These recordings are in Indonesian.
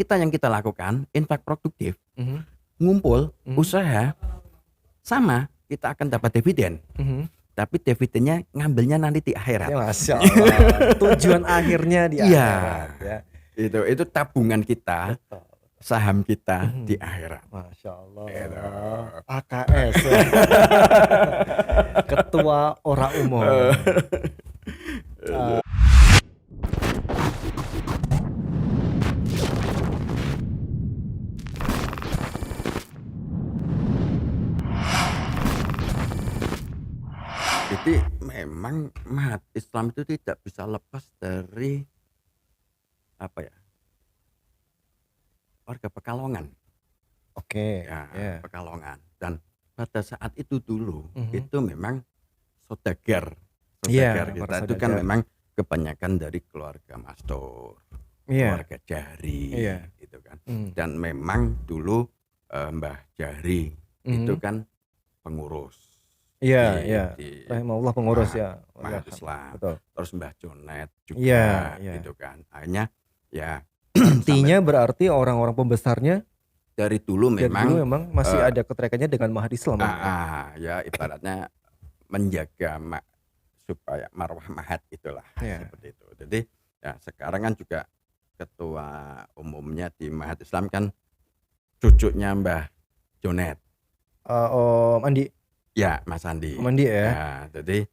yang kita lakukan infak produktif, Mhm. ngumpul, Mhm. usaha, sama kita akan dapat dividen. Mhm. Tapi dividennya ngambilnya nanti di Ya, akhirat. Masya Allah. Tujuan akhirnya di Iya. akhirat ya. Itu tabungan kita, Betul. saham kita di Mhm. akhirat. Masya Allah. Gitu. AKS. Ketua Ora Umum. Jadi memang Mahat Islam itu tidak bisa lepas dari apa ya? Warga Pekalongan. Oke. Ya, Ya. Pekalongan. Dan pada saat itu dulu Mhm. itu memang saudagar. Iya, Saudagar para kita itu kan saudagar. memang kebanyakan dari keluarga Mastur, Iya. keluarga Jari, Iya. gitu kan. Mhm. Dan memang dulu Mbah Jari itu Mhm. kan pengurus Iya, di iya. Rahimahullah pengurus ya. Mahat Yarham. Islam. Betul. Terus Mbah Jonet juga, Iya, iya. gitu kan. Akhirnya ya Artinya sampai berarti orang-orang pembesarnya dari dulu dari dulu memang memang masih ada keterikaitannya dengan Mahat Islam ya. ya ibaratnya menjaga supaya marwah Mahat itulah, Iya. seperti itu. Jadi ya sekarang kan juga ketua umumnya di Mahat Islam kan cucunya Mbah Jonet. Om Andi. Ya, Mas Andi. Om Andi ya. Ya, jadi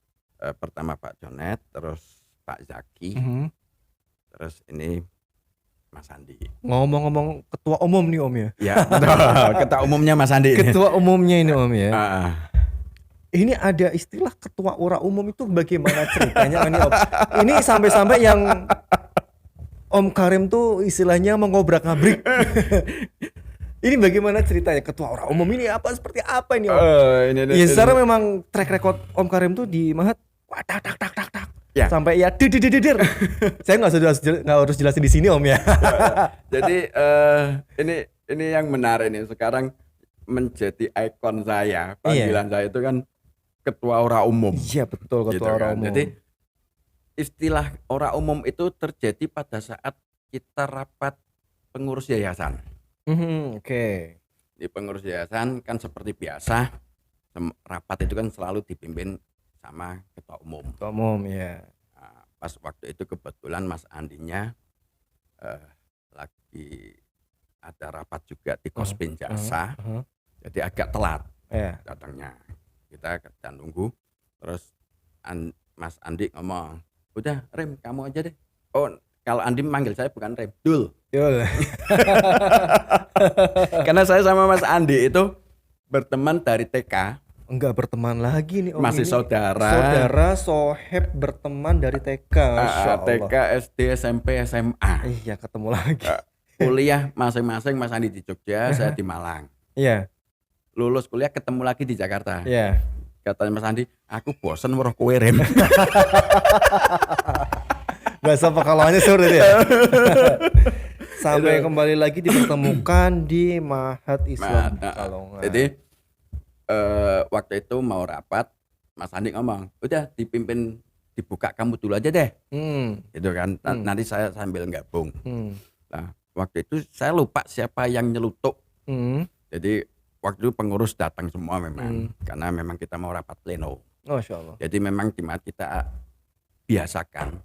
pertama Pak Jonet, terus Pak Zaki, Mhm. terus ini Mas Andi. Ngomong-ngomong ketua umum nih Om ya. Ya, betul. Ketua umumnya Mas Andi. Ketua umumnya ini Om ya. Heeh. Ini ada istilah ketua ora umum itu bagaimana ceritanya ini Om? Ini sampai-sampai yang Om Karim tuh istilahnya mengobrak-abrik. Ini bagaimana ceritanya ketua ora umum ini seperti apa ini Om? Ya secara memang track record Om Karim tuh di Mahat, wah tak tak tak tak tak. Ya. Sampai ya didir. Saya nggak harus jelasin di sini Om ya. Jadi ini yang menarik nih, sekarang menjadi ikon saya, panggilan saya itu kan ketua ora umum. Iya betul, ketua Gitu ora kan. umum. Jadi istilah ora umum itu terjadi pada saat kita rapat pengurus yayasan. Oke. Di pengurus yayasan kan seperti biasa, rapat itu kan selalu dipimpin sama ketua umum. Ketua umum ya. Nah, pas waktu itu kebetulan Mas Andinya lagi ada rapat juga di Kospin Jasa, jadi agak telat datangnya. Kita nunggu, terus Mas Andi ngomong, udah Rem kamu aja deh. Oh, kalau Andi manggil saya bukan Rem, Dul. Karena saya sama Mas Andi itu berteman dari TK. Enggak berteman lagi nih Om. Masih ini saudara. Saudara soheb berteman dari TK. Masya Allah. TK, SD, SMP, SMA. Iya ketemu lagi. Kuliah masing-masing, Mas Andi di Jogja, saya di Malang. Iya. Lulus kuliah ketemu lagi di Jakarta. Iya. Katanya Mas Andi, aku bosen weruh kowe Rem. Bahasa Pekalongannya seperti itu ya. Sampai kembali lagi dipertemukan di Mahat Islam Pekalongan. Jadi waktu itu mau rapat, Mas Andi ngomong, udah dibuka kamu dulu aja deh. Gitu kan. Nanti saya sambil gabung. Nah, waktu itu saya lupa siapa yang nyelutuk. Jadi waktu itu pengurus datang semua memang, karena memang kita mau rapat pleno. Masya Allah. Jadi memang di mana kita biasakan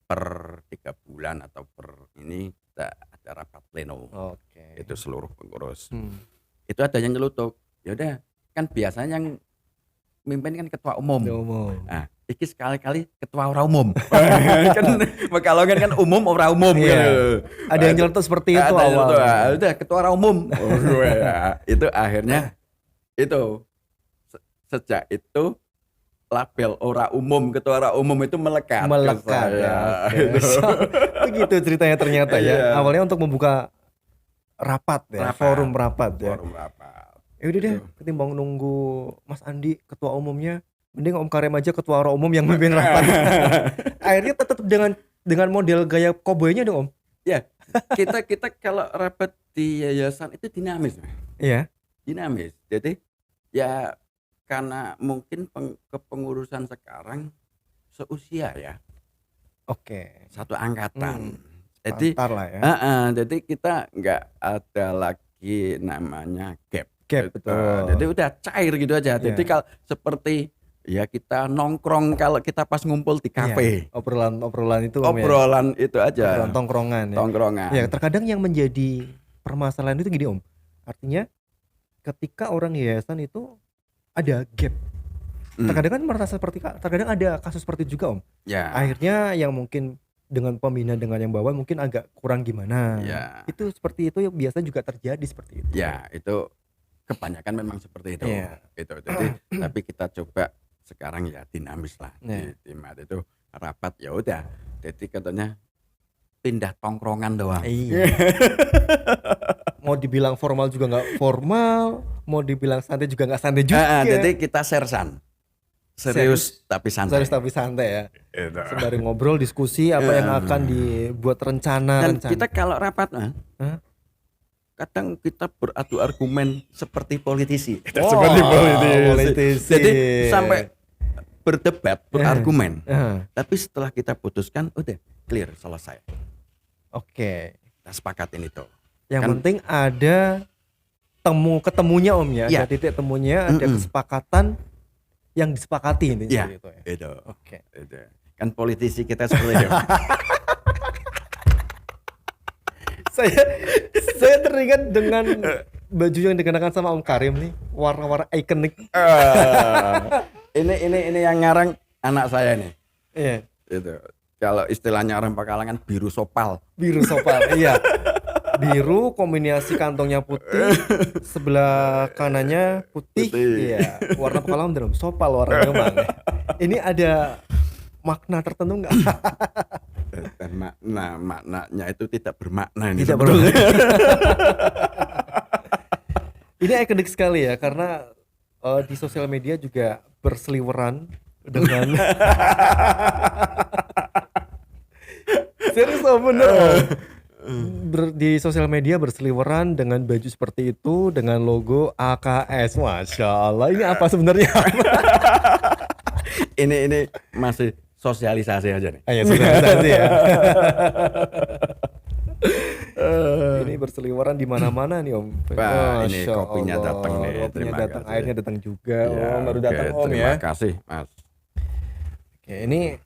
per 3 bulan atau per ini kita ada rapat pleno. Oke. Itu seluruh pengurus. Itu ada yang nyelutuk. Ya udah, kan biasanya yang mimpin kan ketua umum. Nah, iki sekali-kali ketua ora umum. Kan Pekalongan kan umum ora umum gitu. Ada yang nyelutuk seperti itu awal. Udah ketua ora umum. Itu akhirnya itu sejak itu label ora umum, ketua ora umum itu melekat ya. Begitu ceritanya ternyata ya. Awalnya untuk membuka rapat ya, forum rapat ya. Forum rapat. Ya udah deh, ketimbang nunggu Mas Andi ketua umumnya, mending Om Karim aja ketua ora umum yang memimpin rapat. Akhirnya tetap dengan model gaya koboynya dong Om. Ya, kita kalau rapat di yayasan itu dinamis. Iya. Dinamis. Jadi ya karena mungkin kepengurusan sekarang seusia ya. Oke. Satu angkatan. Jadi Antar lah ya. jadi kita nggak ada lagi namanya gap. Gap, betul. Jadi udah cair gitu aja. Jadi kalau seperti ya kita nongkrong kalau kita pas ngumpul di kafe. Obrolan itu Obrolan itu aja. Obrolan tongkrongan ya. Tongkrongan. Ya, terkadang yang menjadi permasalahan itu gini Om. Artinya ketika orang yayasan itu ada gap. Terkadang kan merasa seperti, terkadang ada kasus seperti itu juga Om. Ya. Akhirnya yang mungkin dengan pembina dengan yang bawah mungkin agak kurang gimana. Ya. Itu seperti itu biasa juga terjadi seperti itu. Ya, itu kebanyakan memang seperti itu. Iya. Itu. Jadi tapi kita coba sekarang ya dinamis lah. Iya. Di timah itu rapat ya udah. Jadi katanya pindah tongkrongan doang. Iya. Mau dibilang formal juga nggak formal, mau dibilang santai juga nggak santai juga. Jadi kita sersan. Serius tapi santai. Serius tapi santai ya. Itu. Sembari ngobrol, diskusi apa yang akan dibuat rencana. Dan kita kalau rapat kadang kita beradu argumen seperti politisi. Seperti politisi. Jadi sampai berdebat, berargumen. Tapi setelah kita putuskan udah clear, selesai. Oke. Kita sepakatin itu. Yang penting ada ketemunya Om ya. Ya. Ada titik temunya, ada kesepakatan yang disepakati ini. Ya, itu ya. itu. Oke. Itu. Kan politisi kita seperti itu. Saya teringat dengan baju yang dikenakan sama Om Karim nih, warna-warna ikonik. Ini yang ngarang anak saya nih. Iya. Itu. Kalau istilahnya orang Pakalangan biru sopal. Biru sopal. Iya. Biru kombinasi kantongnya putih, sebelah kanannya putih. Iya. Warna Pekalongan bener, sopal warna memang. Ini ada makna tertentu nggak? Dan maknanya itu tidak bermakna ini. Tidak bermakna. Ini ikonik sekali ya, karena di sosial media juga berseliweran dengan serius bener di sosial media berseliweran dengan baju seperti itu dengan logo AKS. Masya Allah, ini apa sebenarnya? ini masih sosialisasi aja nih. Ya, sosialisasi ya. Ini berseliweran di mana-mana nih Om. Wah, ini kopinya datang nih. Kopinya datang, airnya datang juga. Ya, Om baru datang Om ya. Terima kasih Mas. Oke, ini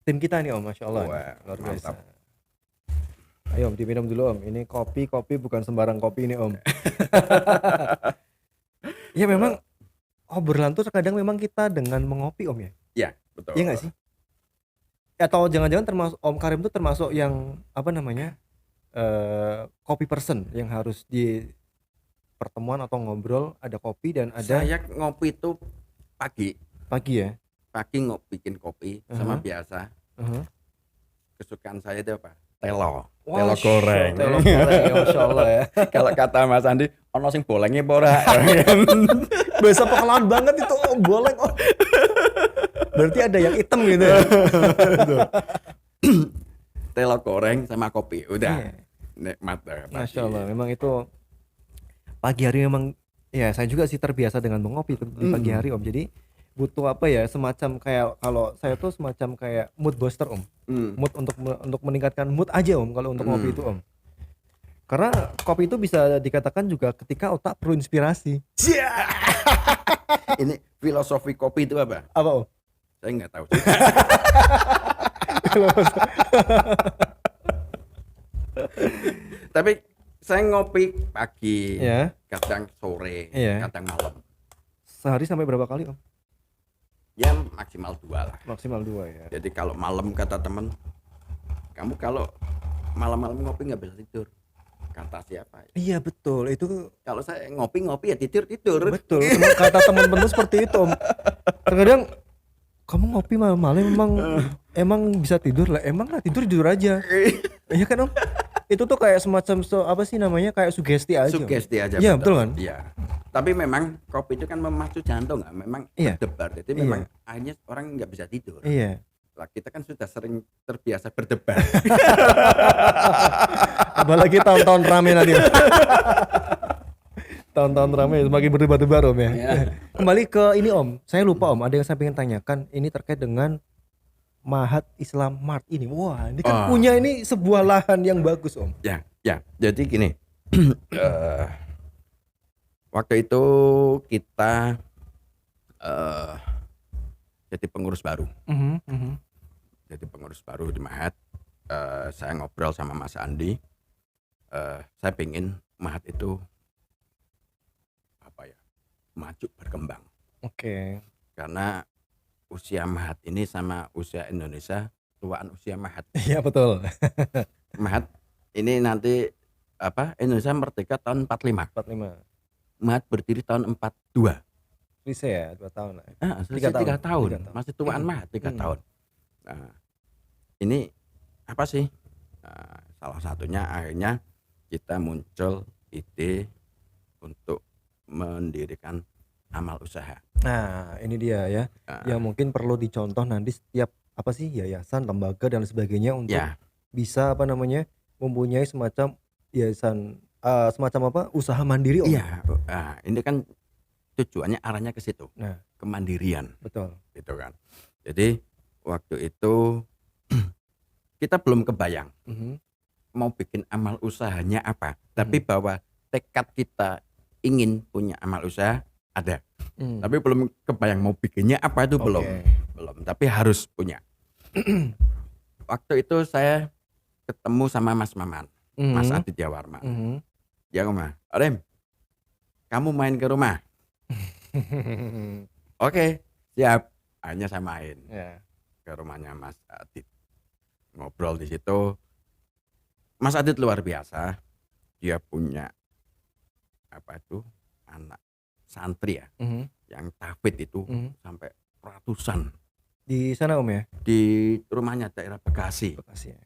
tim kita nih Om, Masya Allah. Wah, luar biasa. mantap. Ayo Om, diminum dulu Om. Ini kopi bukan sembarang kopi ini Om. Ya memang obrolan tuh terkadang memang kita dengan mengopi Om ya. Iya, betul. Iya nggak sih? Atau jangan-jangan termasuk Om Karim tuh termasuk yang apa namanya kopi person yang harus di pertemuan atau ngobrol ada kopi dan ada. Saya ngopi itu pagi ya. Pagi bikin kopi sama biasa. Kesukaan saya itu apa? Telo goreng. Telo goreng ya, Masya Allah ya. Kalau kata Mas Andi, ono sing bolengnya apa ora? Bahasa Pekalongan banget itu boleng. Berarti ada yang hitam gitu ya. Telo goreng sama kopi, udah. Iya. Nikmat dah. Masya Allah, memang itu pagi hari memang ya saya juga sih terbiasa dengan mengopi di pagi hari Om. Jadi butuh apa ya, semacam kayak kalau saya tuh semacam kayak mood booster Om. Mood untuk meningkatkan mood aja Om kalau untuk ngopi itu Om. Karena kopi itu bisa dikatakan juga ketika otak perlu inspirasi. Ini filosofi kopi itu apa? Apa Om? Saya nggak tahu. Tapi saya ngopi pagi, ya. kadang sore, Iya. kadang malam. Sehari sampai berapa kali Om? Ya maksimal 2 lah. Maksimal 2 ya. Jadi kalau malam kata teman, kamu kalau malam-malam ngopi nggak bisa tidur. Kata siapa? Iya betul, itu Kalau saya ngopi ya tidur. betul. Kata teman-teman seperti itu Om. Terkadang kamu ngopi malam-malam emang bisa tidur lah, emang lah tidur aja. Iya kan Om? Itu tuh kayak semacam apa sih namanya, kayak sugesti aja. Sugesti aja. Iya betul kan? Iya. Tapi memang kopi itu kan memacu jantung, memang berdebar. Jadi memang akhirnya orang nggak bisa tidur. Iya. Lah kita kan sudah sering terbiasa berdebar. Apalagi tahun-tahun rame nanti. Tahun-tahun rame semakin berdebar-debar Om ya. Iya. Kembali ke ini Om, saya lupa Om, ada yang saya pengen tanyakan. Ini terkait dengan Mahat Islam Mart ini. Wah, ini kan Oh, punya ini sebuah lahan yang bagus, Om. ya, ya. Jadi gini, eh, waktu itu kita eh, jadi pengurus baru. Mhm, mhm. Jadi pengurus baru di Mahat. Saya ngobrol sama Mas Andi. Saya pengen Mahat itu apa ya, maju berkembang. Oke. Karena usia Mahat ini sama usia Indonesia, tuaan usia Mahat. Iya betul. Mahat ini nanti Indonesia merdeka tahun 45. 45. Mahat berdiri tahun 42. Selesai ya 2 tahun lah. Selesai 3 tahun. 3 tahun. Masih tuaan Mahat 3 Hmm. tahun. Nah, ini apa sih? Salah satunya akhirnya kita muncul ide untuk mendirikan amal usaha. Nah, ini dia ya. Yang mungkin perlu dicontoh nanti setiap apa sih yayasan, lembaga dan sebagainya untuk Ya, bisa apa namanya mempunyai semacam yayasan semacam apa usaha mandiri, Om. iya. Ini kan tujuannya arahnya ke situ, Nah, kemandirian, betul. gitu kan. Jadi waktu itu kita belum kebayang Mhm. mau bikin amal usahanya apa, tapi bahwa tekad kita ingin punya amal usaha ada. Hmm. Tapi belum kebayang mau bikinnya apa itu belum. Oke. Belum, tapi harus punya. Waktu itu saya ketemu sama Mas Maman, Mas Mhm. Aditya Warman. Mhm. Dia ngomong, "Rem, kamu main ke rumah." Oke, siap. Akhirnya saya main Ya. ke rumahnya Mas Adit. Ngobrol di situ. Mas Adit luar biasa. Dia punya anak santri ya, Mhm. yang tahfidz itu Mhm. sampai ratusan Di sana, Om ya? di rumahnya daerah Bekasi. Bekasi ya.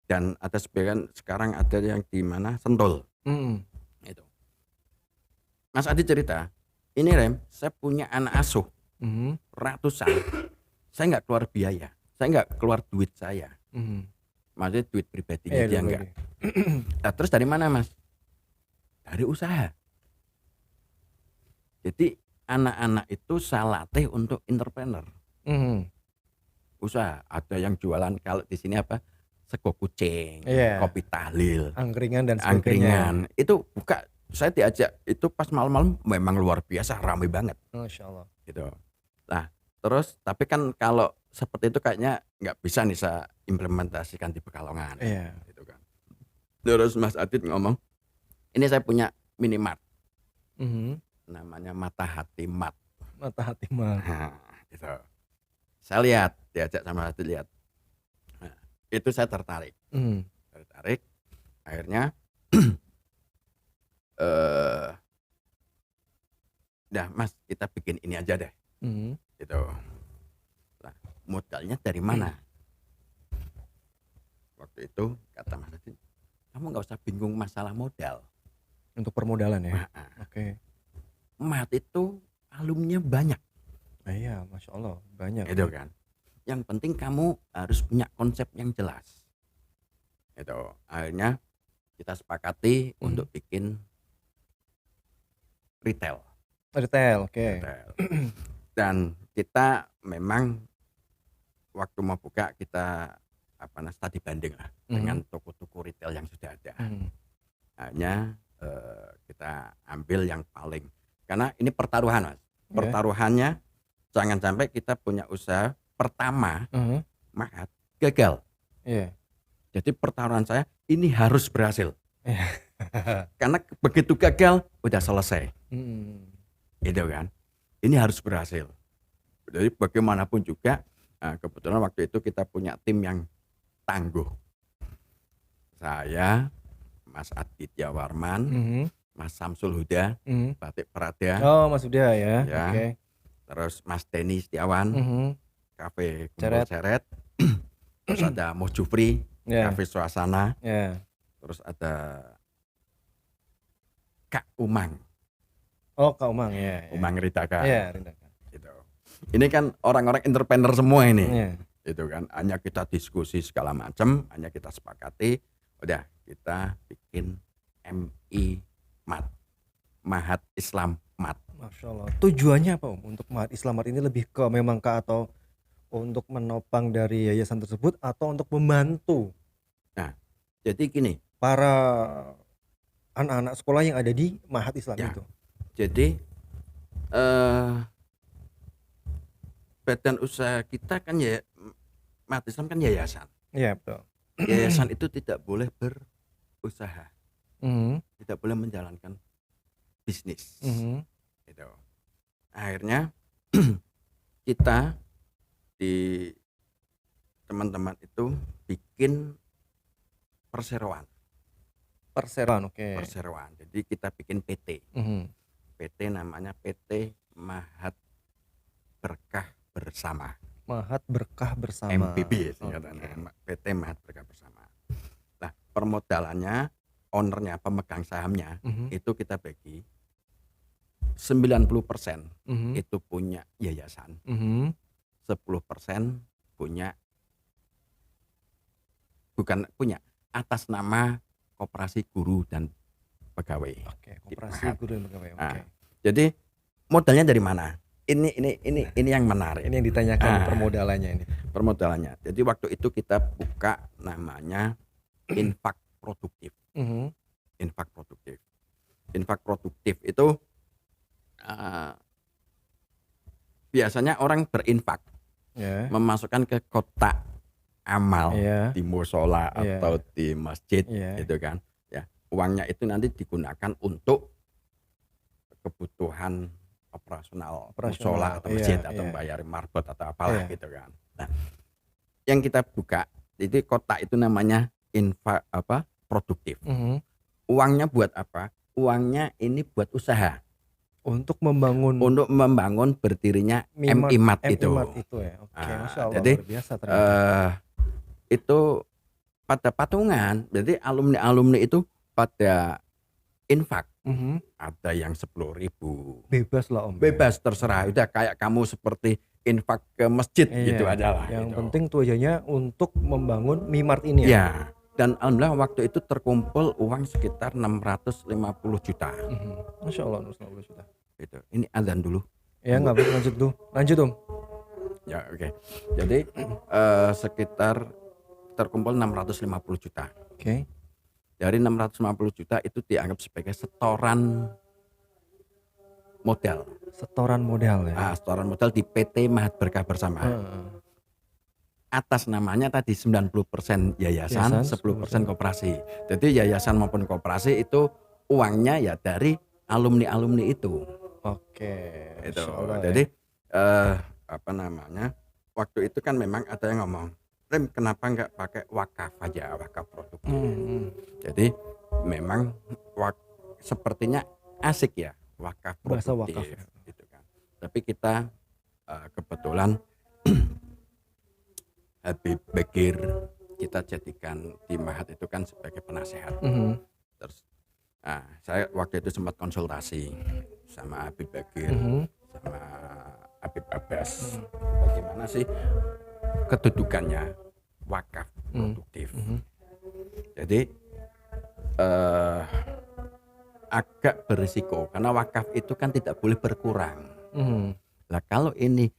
Dan ada sebagian sekarang ada yang di mana Sentul. Mhm. Itu. Mas Adit cerita, ini Rem, saya punya anak asuh Mhm. ratusan. Saya nggak keluar biaya, saya nggak keluar duit saya. Mhm. Maksudnya duit pribadinya Iya, dia dulu enggak. lagi. Nah, terus dari mana Mas? Dari usaha. Jadi anak-anak itu saya latih untuk entrepreneur. Mhm. Usaha. Ada yang jualan kalau di sini sego kucing, Iya. kopi tahlil, Angkringan dan sebagainya. angkringan. Itu buka, saya diajak itu pas malam-malam memang luar biasa ramai banget Masya Allah. gitu. Nah, terus tapi kan kalau seperti itu kayaknya nggak bisa nih saya implementasikan di Pekalongan. Iya. Gitu kan. Terus Mas Adit ngomong, ini saya punya minimart, Mhm. namanya Mata Hati Mart. Mata hati mal. Nah, gitu. Saya lihat, diajak sama Adit lihat. Nah, itu saya tertarik. Mhm. Akhirnya dah Mas, kita bikin ini aja deh. Mhm. Gitu. Nah, modalnya dari mana? Waktu itu kata Mas Adit, kamu nggak usah bingung masalah modal. Untuk permodalan ya. Nah, Oke. Mahat itu alumninya banyak, Iya, Masya Allah banyak. gitu kan. Yang penting kamu harus punya konsep yang jelas. Gitu. Akhirnya kita sepakati untuk bikin retail. Retail, oke. Retail. Dan kita memang waktu mau buka kita studi banding lah dengan toko-toko retail yang sudah ada. Hanya kita ambil yang paling, karena ini pertaruhan Mas. Pertaruhannya jangan sampai kita punya usaha pertama Mahat gagal. Iya. Jadi pertaruhan saya ini harus berhasil. Iya. Karena begitu gagal udah selesai. Gitu kan. Ini harus berhasil. Jadi bagaimanapun juga kebetulan waktu itu kita punya tim yang tangguh. Saya, Mas Aditya Warman, Mas Samsul Huda, Batik Prada. Oh, Mas Huda ya. Ya. Oke. Terus Mas Denny Setiawan, Cafe Kumpul Ceret. Ceret. Terus ada Mo Jufri, Ya. Cafe Suasana. Ya. Terus ada Kak Umang, Oh, Kak Umang ya. Umang Ridaka. Iya, Ridaka. Gitu. Ini kan orang-orang entrepreneur semua ini. Iya. Gitu kan. Hanya kita diskusi segala macam, hanya kita sepakati, udah kita bikin MI Mart. Mahat Islam Mart. Masya Allah. Tujuannya apa Om? Untuk Mahat Islam Mart ini lebih ke memang ke atau Untuk menopang dari yayasan tersebut atau untuk membantu Nah, jadi gini, para anak-anak sekolah yang ada di Mahat Islam ya, itu? jadi badan usaha kita kan ya, Mahat Islam kan yayasan. Iya, betul. Yayasan itu tidak boleh berusaha, Mhm, tidak boleh menjalankan bisnis. mhm. Gitu. Akhirnya kita di teman-teman itu bikin perseroan. Perseroan, oke. Perseroan. Jadi kita bikin PT. Mhm. PT namanya PT Mahat Berkah Bersama. Mahat Berkah Bersama. MBB singkatannya. PT Mahat Berkah Bersama. Nah, permodalannya, ownernya, pemegang sahamnya itu kita bagi 90% itu punya yayasan, 10% punya bukan punya atas nama Koperasi Guru dan Pegawai. Oke, Koperasi Guru dan Pegawai. Oke. Nah, jadi modalnya dari mana? Ini yang menarik. Ini yang ditanyakan permodalannya ini. Permodalannya. Jadi waktu itu kita buka namanya infak produktif. Infak produktif. Infak produktif itu biasanya orang berinfak, memasukkan ke kotak amal di musola atau di masjid, gitu kan. Ya, uangnya itu nanti digunakan untuk kebutuhan operasional musola atau masjid atau bayar marbot atau apalah gitu kan. Nah, yang kita buka itu kotak itu namanya infak produktif. Uangnya buat apa? Uangnya ini buat usaha. Untuk membangun berdirinya M-IMAT itu. Ya. Oke, Masya Allah, jadi luar biasa ternyata. itu pada patungan, jadi alumni itu pada infak. Ada yang 10.000. Bebas lah Om. Bebas, terserah. Udah kayak kamu seperti infak ke masjid gitu aja lah. Yang gitu. penting tujuannya untuk membangun Mimart ini ya. Dan alhamdulillah waktu itu terkumpul uang sekitar 650 juta. Masya Allah, 650 juta. Gitu. Ini azan dulu. Ya nggak apa-apa, lanjut tuh. Lanjut Om. Ya oke. Jadi sekitar terkumpul 650 juta. Oke. Dari 650 juta itu dianggap sebagai setoran modal. Setoran modal ya. Setoran modal di PT Mahat Berkah Bersama. Atas namanya tadi 90% yayasan, 10% koperasi. Jadi yayasan maupun koperasi itu uangnya ya dari alumni itu. Oke. Itu. Jadi waktu itu kan memang ada yang ngomong, Rem, kenapa nggak pakai wakaf aja, wakaf produktif. Jadi memang sepertinya asik ya wakaf produktif. Bahasa wakaf ya. Gitu kan. Tapi kita kebetulan Habib Bakir kita jadikan di Mahat itu kan sebagai penasehat. Terus saya waktu itu sempat konsultasi sama Habib Bakir, sama Habib Abbas, bagaimana sih kedudukannya wakaf produktif. Jadi agak berisiko karena wakaf itu kan tidak boleh berkurang. Nah kalau ini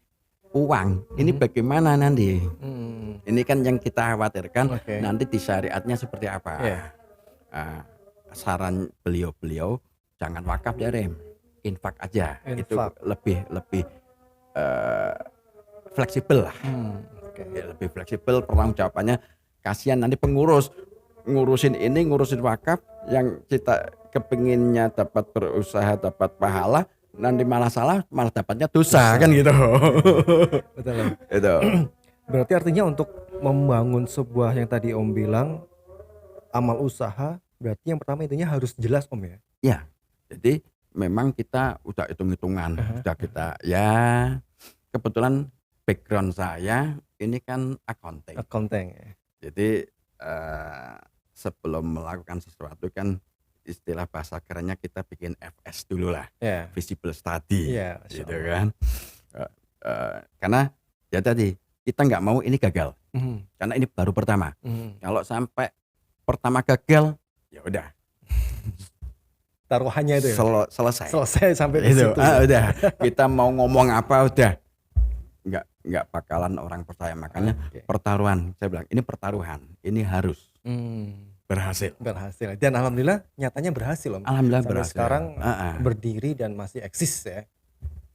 uang, ini bagaimana nanti? Ini kan yang kita khawatirkan nanti di syariatnya seperti apa. Saran beliau jangan wakaf ya Rem, infak aja. Itu lebih fleksibel lah. Lebih fleksibel pertanggung jawabannya. Kasihan nanti pengurus ngurusin wakaf yang kita kepinginnya dapat berusaha, dapat pahala, nanti malah salah, malah dapatnya dosa kan gitu. Betul. Itu. Berarti artinya untuk membangun sebuah yang tadi Om bilang amal usaha, berarti yang pertama intinya harus jelas Om ya. Ya. Jadi memang kita udah hitung-hitungan, sudah kita ya kebetulan background saya ini kan accounting. Ya. Jadi sebelum melakukan sesuatu kan istilah bahasa kerennya kita bikin FS dulu lah, visible study, gitu kan. Karena ya tadi kita nggak mau ini gagal, karena ini baru pertama. Kalau sampai pertama gagal, ya udah. Taruhannya itu ya? Selesai sampai di situ. Udah. Kita mau ngomong apa udah nggak bakalan orang percaya. Makanya Oke. pertaruhan, saya bilang ini pertaruhan, ini harus berhasil. Berhasil dan alhamdulillah nyatanya berhasil Om. Alhamdulillah Sampai berhasil. sekarang Heeh. berdiri dan masih eksis ya.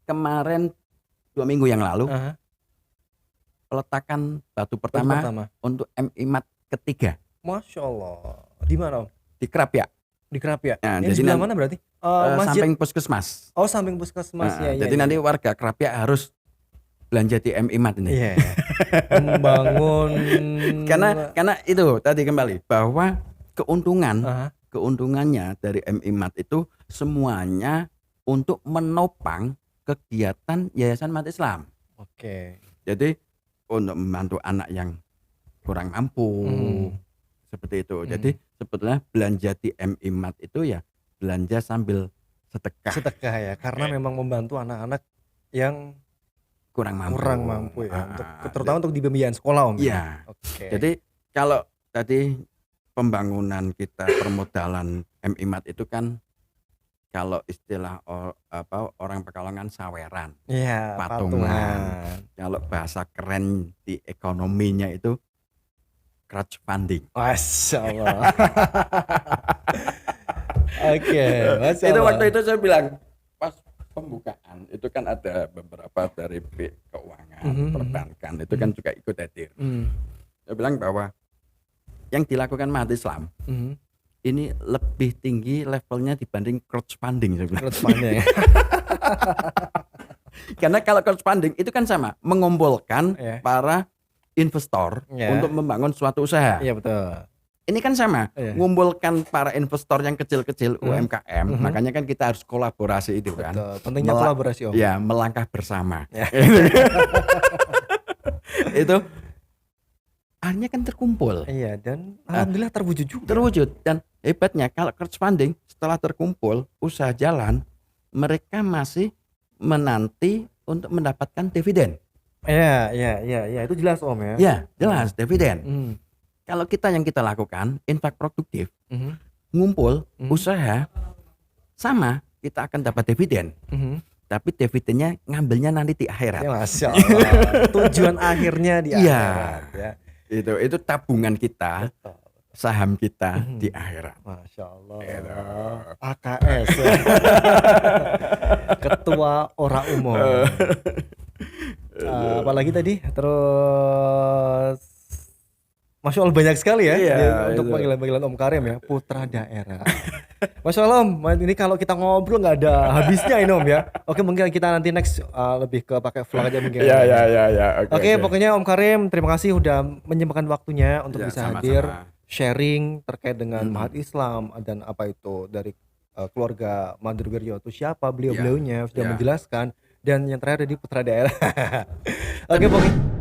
Kemarin 2 minggu yang lalu Aha. peletakan batu Baru pertama pertama. untuk MIMAT ketiga Masya Allah. Di mana Om? di Krapia. Di Krapia. Nah, Ini jadi sebelah nan- mana berarti? Masjid. Samping puskesmas. Oh, samping puskesmas ya. Jadi nanti warga Krapia harus belanja di MIMAT ini. Iya. Membangun Karena itu tadi kembali bahwa Aha. keuntungannya dari MIMAT itu semuanya untuk menopang kegiatan Yayasan Umat Islam. Oke. Jadi untuk membantu anak yang kurang mampu seperti itu. Jadi sebetulnya belanja di MIMAT itu ya belanja sambil sedekah. Sedekah ya, karena memang membantu anak-anak yang kurang mampu. ya, terutama untuk di pembiayaan sekolah Om. Iya. Oke. Jadi kalau tadi pembangunan kita permodalan MIMAT itu kan kalau istilah orang Pekalongan saweran, Iya, patungan. Kalau bahasa keren di ekonominya itu crowdfunding. Masya Allah. Oke, Masya Itu Allah. waktu itu saya bilang pas pembukaan itu kan ada beberapa dari keuangan, perbankan itu kan juga ikut hadir. Saya bilang bahwa yang dilakukan Mahat Islam ini lebih tinggi levelnya dibanding crowdfunding, saya bilang. Crowdfunding. Karena kalau crowdfunding itu kan sama mengumpulkan Iya. para investor Iya. untuk membangun suatu usaha. Iya betul. Ini kan sama, Iya. mengumpulkan para investor yang kecil-kecil UMKM. Makanya kan kita harus kolaborasi itu kan. Betul. Pentingnya Mela- kolaborasi Om. Ya, melangkah bersama. Ya. Itu akhirnya kan terkumpul, Iya, dan alhamdulillah terwujud juga. terwujud. Dan hebatnya kalau crowdfunding setelah terkumpul, usaha jalan, mereka masih menanti untuk mendapatkan dividen. Iya, itu jelas Om ya. Ya, jelas dividen. Hmm. Kalau yang kita lakukan infak produktif, Mhm. ngumpul, Mhm. usaha, sama kita akan dapat dividen. Mhm. Tapi dividennya ngambilnya nanti di akhirat. Ya Masya Allah. Tujuan akhirnya di Iya. akhirat ya. Itu tabungan kita, Betul. saham kita di akhirat. Masya Allah. Gitu. AKS ya. Ketua Ora Umum. Apalagi tadi terus Masya Allah banyak sekali ya Iya, untuk itu. panggilan-panggilan Om Karim ya, putra daerah. Masya Allah Om, ini kalau kita ngobrol nggak ada habisnya ini Om ya. Oke mungkin kita nanti next lebih ke pakai vlog aja mungkin. Ya. Oke, pokoknya Om Karim terima kasih udah menyempatkan waktunya untuk Ya, bisa sama-sama. hadir sharing terkait dengan Mahat Islam dan apa itu dari keluarga Madur Wiryo itu siapa beliau-beliaunya sudah Ya. menjelaskan dan yang terakhir di putra daerah. Oke, pokoknya